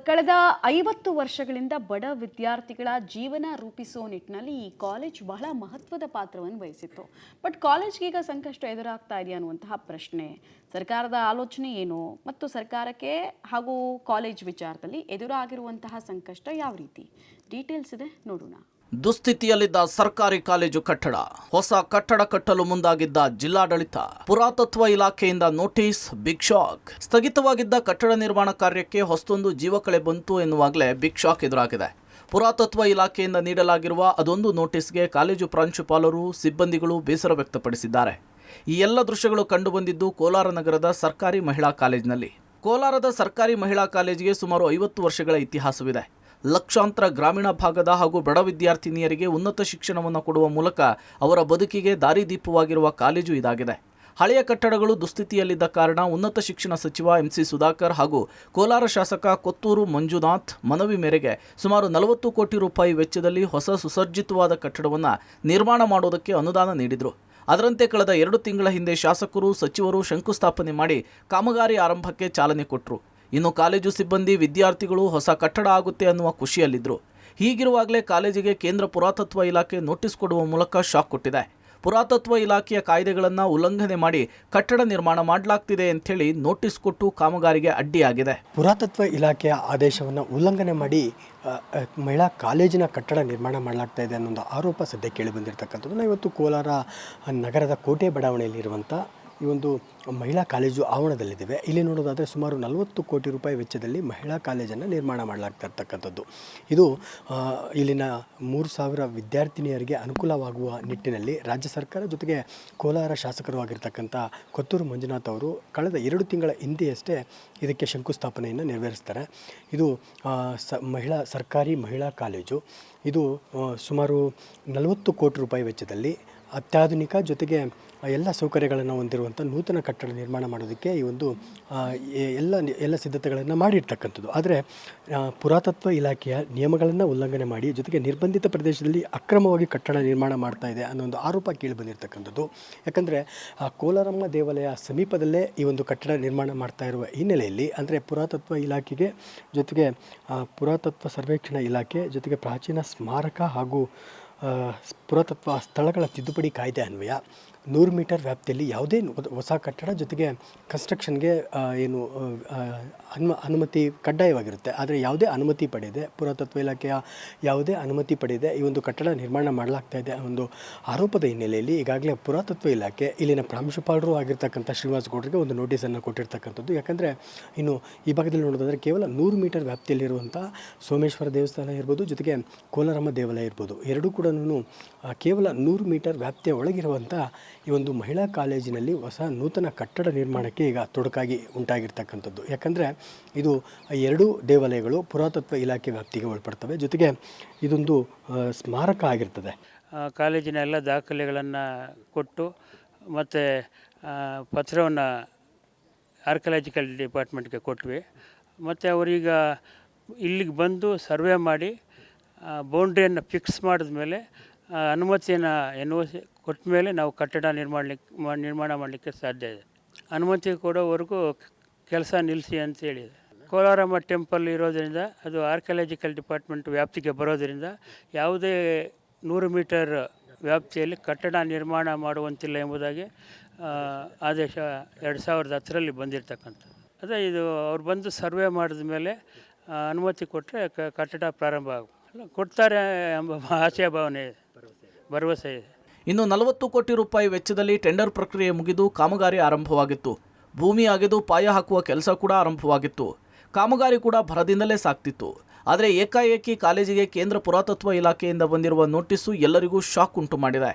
ಕಳೆದ 50 ವರ್ಷಗಳಿಂದ ಬಡ ವಿದ್ಯಾರ್ಥಿಗಳ ಜೀವನ ರೂಪಿಸುವ ನಿಟ್ಟಿನಲ್ಲಿ ಈ ಕಾಲೇಜ್ ಬಹಳ ಮಹತ್ವದ ಪಾತ್ರವನ್ನು ವಹಿಸಿತ್ತು. ಬಟ್ ಕಾಲೇಜ್ಗೆ ಈಗ ಸಂಕಷ್ಟ ಎದುರಾಗ್ತಾ ಇದೆಯಾ ಅನ್ನುವಂತಹ ಪ್ರಶ್ನೆ, ಸರ್ಕಾರದ ಆಲೋಚನೆ ಏನು ಮತ್ತು ಸರ್ಕಾರಕ್ಕೆ ಹಾಗೂ ಕಾಲೇಜ್ ವಿಚಾರದಲ್ಲಿ ಎದುರಾಗಿರುವಂತಹ ಸಂಕಷ್ಟ ಯಾವ ರೀತಿ, ಡೀಟೇಲ್ಸ್ ಇದೆ ನೋಡೋಣ. ದುಸ್ಥಿತಿಯಲ್ಲಿದ್ದ ಸರ್ಕಾರಿ ಕಾಲೇಜು ಕಟ್ಟಡ, ಹೊಸ ಕಟ್ಟಡ ಕಟ್ಟಲು ಮುಂದಾಗಿದ್ದ ಜಿಲ್ಲಾಡಳಿತ, ಪುರಾತತ್ವ ಇಲಾಖೆಯಿಂದ ನೋಟಿಸ್, ಬಿಗ್ ಶಾಕ್. ಸ್ಥಗಿತವಾಗಿದ್ದ ಕಟ್ಟಡ ನಿರ್ಮಾಣ ಕಾರ್ಯಕ್ಕೆ ಹೊಸದೊಂದು ಜೀವಕಳೆ ಬಂತು ಎನ್ನುವಾಗಲೇ ಬಿಗ್ ಶಾಕ್ ಎದುರಾಗಿದೆ. ಪುರಾತತ್ವ ಇಲಾಖೆಯಿಂದ ನೀಡಲಾಗಿರುವ ಅದೊಂದು ನೋಟಿಸ್ಗೆ ಕಾಲೇಜು ಪ್ರಾಂಶುಪಾಲರು, ಸಿಬ್ಬಂದಿಗಳು ಬೇಸರ ವ್ಯಕ್ತಪಡಿಸಿದ್ದಾರೆ. ಈ ಎಲ್ಲ ದೃಶ್ಯಗಳು ಕಂಡುಬಂದಿದ್ದು ಕೋಲಾರ ನಗರದ ಸರ್ಕಾರಿ ಮಹಿಳಾ ಕಾಲೇಜಿನಲ್ಲಿ. ಕೋಲಾರದ ಸರ್ಕಾರಿ ಮಹಿಳಾ ಕಾಲೇಜಿಗೆ ಸುಮಾರು 50 ವರ್ಷಗಳ ಇತಿಹಾಸವಿದೆ. ಲಕ್ಷಾಂತರ ಗ್ರಾಮೀಣ ಭಾಗದ ಹಾಗೂ ಬಡ ವಿದ್ಯಾರ್ಥಿನಿಯರಿಗೆ ಉನ್ನತ ಶಿಕ್ಷಣವನ್ನು ಕೊಡುವ ಮೂಲಕ ಅವರ ಬದುಕಿಗೆ ದಾರಿದೀಪವಾಗಿರುವ ಕಾಲೇಜು ಇದಾಗಿದೆ. ಹಳೆಯ ಕಟ್ಟಡಗಳು ದುಸ್ಥಿತಿಯಲ್ಲಿದ್ದ ಕಾರಣ ಉನ್ನತ ಶಿಕ್ಷಣ ಸಚಿವ MC ಸುಧಾಕರ್ ಹಾಗೂ ಕೋಲಾರ ಶಾಸಕ ಕೊತ್ತೂರು ಮಂಜುನಾಥ್ ಮನವಿ ಮೇರೆಗೆ ಸುಮಾರು 40 ಕೋಟಿ ರೂಪಾಯಿ ವೆಚ್ಚದಲ್ಲಿ ಹೊಸ ಸುಸಜ್ಜಿತವಾದ ಕಟ್ಟಡವನ್ನು ನಿರ್ಮಾಣ ಮಾಡುವುದಕ್ಕೆ ಅನುದಾನ ನೀಡಿದರು. ಅದರಂತೆ ಕಳೆದ 2 ತಿಂಗಳ ಹಿಂದೆ ಶಾಸಕರು, ಸಚಿವರು ಶಂಕುಸ್ಥಾಪನೆ ಮಾಡಿ ಕಾಮಗಾರಿ ಆರಂಭಕ್ಕೆ ಚಾಲನೆ ಕೊಟ್ಟರು. ಇನ್ನು ಕಾಲೇಜು ಸಿಬ್ಬಂದಿ, ವಿದ್ಯಾರ್ಥಿಗಳು ಹೊಸ ಕಟ್ಟಡ ಆಗುತ್ತೆ ಅನ್ನುವ ಖುಷಿಯಲ್ಲಿದ್ದರು. ಹೀಗಿರುವಾಗಲೇ ಕಾಲೇಜಿಗೆ ಕೇಂದ್ರ ಪುರಾತತ್ವ ಇಲಾಖೆ ನೋಟಿಸ್ ಕೊಡುವ ಮೂಲಕ ಶಾಕ್ ಕೊಟ್ಟಿದೆ. ಪುರಾತತ್ವ ಇಲಾಖೆಯ ಕಾಯ್ದೆಗಳನ್ನು ಉಲ್ಲಂಘನೆ ಮಾಡಿ ಕಟ್ಟಡ ನಿರ್ಮಾಣ ಮಾಡಲಾಗ್ತಿದೆ ಅಂಥೇಳಿ ನೋಟಿಸ್ ಕೊಟ್ಟು ಕಾಮಗಾರಿಗೆ ಅಡ್ಡಿಯಾಗಿದೆ. ಪುರಾತತ್ವ ಇಲಾಖೆಯ ಆದೇಶವನ್ನು ಉಲ್ಲಂಘನೆ ಮಾಡಿ ಮಹಿಳಾ ಕಾಲೇಜಿನ ಕಟ್ಟಡ ನಿರ್ಮಾಣ ಮಾಡಲಾಗ್ತಾ ಇದೆ ಅನ್ನೋ ಆರೋಪ ಸದ್ಯ ಕೇಳಿ ಬಂದಿರತಕ್ಕಂಥದ್ದು. ನಾವು ಇವತ್ತು ಕೋಲಾರ ನಗರದ ಕೋಟೆ ಬಡಾವಣೆಯಲ್ಲಿರುವಂಥ ಈ ಒಂದು ಮಹಿಳಾ ಕಾಲೇಜು ಆವರಣದಲ್ಲಿದ್ದೇವೆ. ಇಲ್ಲಿ ನೋಡೋದಾದರೆ ಸುಮಾರು 40 ಕೋಟಿ ರೂಪಾಯಿ ವೆಚ್ಚದಲ್ಲಿ ಮಹಿಳಾ ಕಾಲೇಜನ್ನು ನಿರ್ಮಾಣ ಮಾಡಲಾಗ್ತಾ ಇರ್ತಕ್ಕಂಥದ್ದು. ಇದು ಇಲ್ಲಿನ 3000 ವಿದ್ಯಾರ್ಥಿನಿಯರಿಗೆ ಅನುಕೂಲವಾಗುವ ನಿಟ್ಟಿನಲ್ಲಿ ರಾಜ್ಯ ಸರ್ಕಾರ ಜೊತೆಗೆ ಕೋಲಾರ ಶಾಸಕರು ಆಗಿರ್ತಕ್ಕಂಥ ಕೊತ್ತೂರು ಮಂಜುನಾಥ್ ಅವರು ಕಳೆದ 2 ತಿಂಗಳ ಹಿಂದೆಯಷ್ಟೇ ಇದಕ್ಕೆ ಶಂಕುಸ್ಥಾಪನೆಯನ್ನು ನೆರವೇರಿಸ್ತಾರೆ. ಇದು ಸರ್ಕಾರಿ ಮಹಿಳಾ ಕಾಲೇಜು. ಇದು ಸುಮಾರು 40 ಕೋಟಿ ರೂಪಾಯಿ ವೆಚ್ಚದಲ್ಲಿ ಅತ್ಯಾಧುನಿಕ ಜೊತೆಗೆ ಎಲ್ಲ ಸೌಕರ್ಯಗಳನ್ನು ಹೊಂದಿರುವಂಥ ನೂತನ ಕಟ್ಟಡ ನಿರ್ಮಾಣ ಮಾಡೋದಕ್ಕೆ ಈ ಒಂದು ಎಲ್ಲ ಸಿದ್ಧತೆಗಳನ್ನು ಮಾಡಿರ್ತಕ್ಕಂಥದ್ದು. ಆದರೆ ಪುರಾತತ್ವ ಇಲಾಖೆಯ ನಿಯಮಗಳನ್ನು ಉಲ್ಲಂಘನೆ ಮಾಡಿ ಜೊತೆಗೆ ನಿರ್ಬಂಧಿತ ಪ್ರದೇಶದಲ್ಲಿ ಅಕ್ರಮವಾಗಿ ಕಟ್ಟಡ ನಿರ್ಮಾಣ ಮಾಡ್ತಾ ಇದೆ ಅನ್ನೋ ಒಂದು ಆರೋಪ ಕೇಳಿ ಬಂದಿರತಕ್ಕಂಥದ್ದು. ಯಾಕಂದರೆ ಕೋಲಾರಮ್ಮ ದೇವಾಲಯ ಸಮೀಪದಲ್ಲೇ ಈ ಒಂದು ಕಟ್ಟಡ ನಿರ್ಮಾಣ ಮಾಡ್ತಾ ಇರುವ ಹಿನ್ನೆಲೆಯಲ್ಲಿ, ಅಂದರೆ ಪುರಾತತ್ವ ಇಲಾಖೆಗೆ ಜೊತೆಗೆ ಪುರಾತತ್ವ ಸರ್ವೇಕ್ಷಣಾ ಇಲಾಖೆ ಜೊತೆಗೆ ಪ್ರಾಚೀನ ಸ್ಮಾರಕ ಹಾಗೂ ಪುರಾತತ್ವ ಸ್ಥಳಗಳ ತಿದ್ದುಪಡಿ ಕಾಯ್ದೆ ಅನ್ವಯ 100 ಮೀಟರ್ ವ್ಯಾಪ್ತಿಯಲ್ಲಿ ಯಾವುದೇ ಹೊಸ ಕಟ್ಟಡ ಜೊತೆಗೆ ಕನ್ಸ್ಟ್ರಕ್ಷನ್ಗೆ ಅನುಮತಿ ಕಡ್ಡಾಯವಾಗಿರುತ್ತೆ. ಆದರೆ ಯಾವುದೇ ಅನುಮತಿ ಪಡೆಯದೆ, ಪುರಾತತ್ವ ಇಲಾಖೆಯ ಯಾವುದೇ ಅನುಮತಿ ಪಡೆಯದೆ ಈ ಒಂದು ಕಟ್ಟಡ ನಿರ್ಮಾಣ ಮಾಡಲಾಗ್ತಾ ಇದೆ ಒಂದು ಆರೋಪದ ಹಿನ್ನೆಲೆಯಲ್ಲಿ ಈಗಾಗಲೇ ಪುರಾತತ್ವ ಇಲಾಖೆ ಇಲ್ಲಿನ ಪ್ರಾಂಶುಪಾಲರು ಆಗಿರ್ತಕ್ಕಂಥ ಶ್ರೀನಿವಾಸ ಗೌಡರಿಗೆ ಒಂದು ನೋಟಿಸನ್ನು ಕೊಟ್ಟಿರ್ತಕ್ಕಂಥದ್ದು. ಯಾಕಂದರೆ ಇನ್ನು ಈ ಭಾಗದಲ್ಲಿ ನೋಡೋದಾದರೆ ಕೇವಲ 100 ಮೀಟರ್ ವ್ಯಾಪ್ತಿಯಲ್ಲಿರುವಂಥ ಸೋಮೇಶ್ವರ ದೇವಸ್ಥಾನ ಇರ್ಬೋದು, ಜೊತೆಗೆ ಕೋಲಾರಮ್ಮ ದೇವಾಲಯ ಇರ್ಬೋದು, ಎರಡೂ ಕೂಡ ಕೇವಲ 100 ಮೀಟರ್ ವ್ಯಾಪ್ತಿಯ ಒಳಗಿರುವಂಥ ಈ ಒಂದು ಮಹಿಳಾ ಕಾಲೇಜಿನಲ್ಲಿ ಹೊಸ ನೂತನ ಕಟ್ಟಡ ನಿರ್ಮಾಣಕ್ಕೆ ಈಗ ತೊಡಕಾಗಿ ಉಂಟಾಗಿರ್ತಕ್ಕಂಥದ್ದು. ಯಾಕಂದರೆ ಇದು 2 ದೇವಾಲಯಗಳು ಪುರಾತತ್ವ ಇಲಾಖೆ ವ್ಯಾಪ್ತಿಗೆ ಒಳಪಡ್ತವೆ. ಜೊತೆಗೆ ಇದೊಂದು ಸ್ಮಾರಕ ಆಗಿರ್ತದೆ. ಕಾಲೇಜಿನ ಎಲ್ಲ ದಾಖಲೆಗಳನ್ನು ಕೊಟ್ಟು ಮತ್ತು ಪತ್ರವನ್ನು ಆರ್ಕಿಯಾಲಜಿಕಲ್ ಡಿಪಾರ್ಟ್ಮೆಂಟ್ಗೆ ಕೊಟ್ವಿ. ಮತ್ತು ಅವರೀಗ ಇಲ್ಲಿಗೆ ಬಂದು ಸರ್ವೆ ಮಾಡಿ ಬೌಂಡ್ರಿಯನ್ನು ಫಿಕ್ಸ್ ಮಾಡಿದ ಮೇಲೆ ಅನುಮತಿಯನ್ನು NOC ಕೊಟ್ಟ ಮೇಲೆ ನಾವು ಕಟ್ಟಡ ನಿರ್ಮಾಣ ಮಾಡಲಿಕ್ಕೆ ಸಾಧ್ಯ ಇದೆ. ಅನುಮತಿ ಕೊಡೋವರೆಗೂ ಕೆಲಸ ನಿಲ್ಲಿಸಿ ಅಂತ ಹೇಳಿದೆ. ಕೋಲಾರಮ್ಮ ಟೆಂಪಲ್ ಇರೋದರಿಂದ ಅದು ಆರ್ಕಿಯಾಲಜಿಕಲ್ ಡಿಪಾರ್ಟ್ಮೆಂಟ್ ವ್ಯಾಪ್ತಿಗೆ ಬರೋದರಿಂದ ಯಾವುದೇ 100 ಮೀಟರ್ ವ್ಯಾಪ್ತಿಯಲ್ಲಿ ಕಟ್ಟಡ ನಿರ್ಮಾಣ ಮಾಡುವಂತಿಲ್ಲ ಎಂಬುದಾಗಿ ಆದೇಶ 2010ರಲ್ಲಿ ಬಂದಿರತಕ್ಕಂಥದ್ದು. ಅದೇ ಇದು ಅವ್ರು ಬಂದು ಸರ್ವೆ ಮಾಡಿದ ಮೇಲೆ ಅನುಮತಿ ಕೊಟ್ಟರೆ ಕಟ್ಟಡ ಪ್ರಾರಂಭ ಕೊಡ್ತಾರೆ ಎಂಬ ಆಶಾಭಾವನೆ ಇದೆ, ಭರವಸೆ ಇದೆ. ಇನ್ನು 40 ಕೋಟಿ ರೂಪಾಯಿ ವೆಚ್ಚದಲ್ಲಿ ಟೆಂಡರ್ ಪ್ರಕ್ರಿಯೆ ಮುಗಿದು ಕಾಮಗಾರಿ ಆರಂಭವಾಗಿತ್ತು. ಭೂಮಿ ಅಗೆದು ಪಾಯ ಹಾಕುವ ಕೆಲಸ ಕೂಡ ಆರಂಭವಾಗಿತ್ತು. ಕಾಮಗಾರಿ ಕೂಡ ಭರದಿಂದಲೇ ಸಾಗ್ತಿತ್ತು. ಆದರೆ ಏಕಾಏಕಿ ಕಾಲೇಜಿಗೆ ಕೇಂದ್ರ ಪುರಾತತ್ವ ಇಲಾಖೆಯಿಂದ ಬಂದಿರುವ ನೋಟಿಸು ಎಲ್ಲರಿಗೂ ಶಾಕ್ ಉಂಟು ಮಾಡಿದೆ.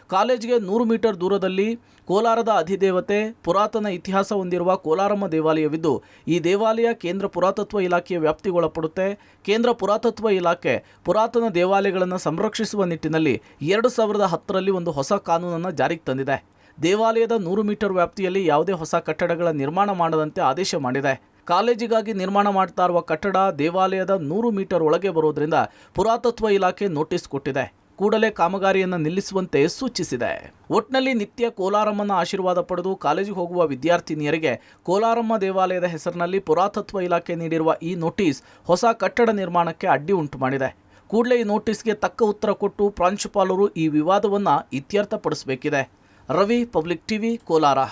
ಕಾಲೇಜಿಗೆ 100 ಮೀಟರ್ ದೂರದಲ್ಲಿ ಕೋಲಾರದ ಅಧಿದೇವತೆ, ಪುರಾತನ ಇತಿಹಾಸ ಹೊಂದಿರುವ ಕೋಲಾರಮ್ಮ ದೇವಾಲಯವಿದ್ದು, ಈ ದೇವಾಲಯ ಕೇಂದ್ರ ಪುರಾತತ್ವ ಇಲಾಖೆಯ ವ್ಯಾಪ್ತಿಗೊಳಪಡುತ್ತೆ. ಕೇಂದ್ರ ಪುರಾತತ್ವ ಇಲಾಖೆ ಪುರಾತನ ದೇವಾಲಯಗಳನ್ನು ಸಂರಕ್ಷಿಸುವ ನಿಟ್ಟಿನಲ್ಲಿ 2010ರಲ್ಲಿ ಒಂದು ಹೊಸ ಕಾನೂನನ್ನು ಜಾರಿಗೆ ತಂದಿದೆ. ದೇವಾಲಯದ 100 ಮೀಟರ್ ವ್ಯಾಪ್ತಿಯಲ್ಲಿ ಯಾವುದೇ ಹೊಸ ಕಟ್ಟಡಗಳ ನಿರ್ಮಾಣ ಮಾಡದಂತೆ ಆದೇಶ ಮಾಡಿದೆ. ಕಾಲೇಜಿಗಾಗಿ ನಿರ್ಮಾಣ ಮಾಡ್ತಾ ಇರುವ ಕಟ್ಟಡ ದೇವಾಲಯದ 100 ಮೀಟರ್ ಒಳಗೆ ಬರೋದ್ರಿಂದ ಪುರಾತತ್ವ ಇಲಾಖೆ ನೋಟಿಸ್ ಕೊಟ್ಟಿದೆ. ಕೂಡಲೇ ಕಾಮಗಾರಿಯನ್ನು ನಿಲ್ಲಿಸುವಂತೆ ಸೂಚಿಸಿದೆ. ಒಟ್ನಲ್ಲಿ ನಿತ್ಯ ಕೋಲಾರಮ್ಮನ ಆಶೀರ್ವಾದ ಪಡೆದು ಕಾಲೇಜಿಗೆ ಹೋಗುವ ವಿದ್ಯಾರ್ಥಿನಿಯರಿಗೆ ಕೋಲಾರಮ್ಮ ದೇವಾಲಯದ ಹೆಸರಿನಲ್ಲಿ ಪುರಾತತ್ವ ಇಲಾಖೆ ನೀಡಿರುವ ಈ ನೋಟಿಸ್ ಹೊಸ ಕಟ್ಟಡ ನಿರ್ಮಾಣಕ್ಕೆ ಅಡ್ಡಿ ಉಂಟು ಮಾಡಿದೆ. ಕೂಡಲೇ ಈ ನೋಟಿಸ್ಗೆ ತಕ್ಕ ಉತ್ತರ ಕೊಟ್ಟು ಪ್ರಾಂಶುಪಾಲರು ಈ ವಿವಾದವನ್ನು ಇತ್ಯರ್ಥಪಡಿಸಬೇಕಿದೆ. Ravi, public TV, Kolar.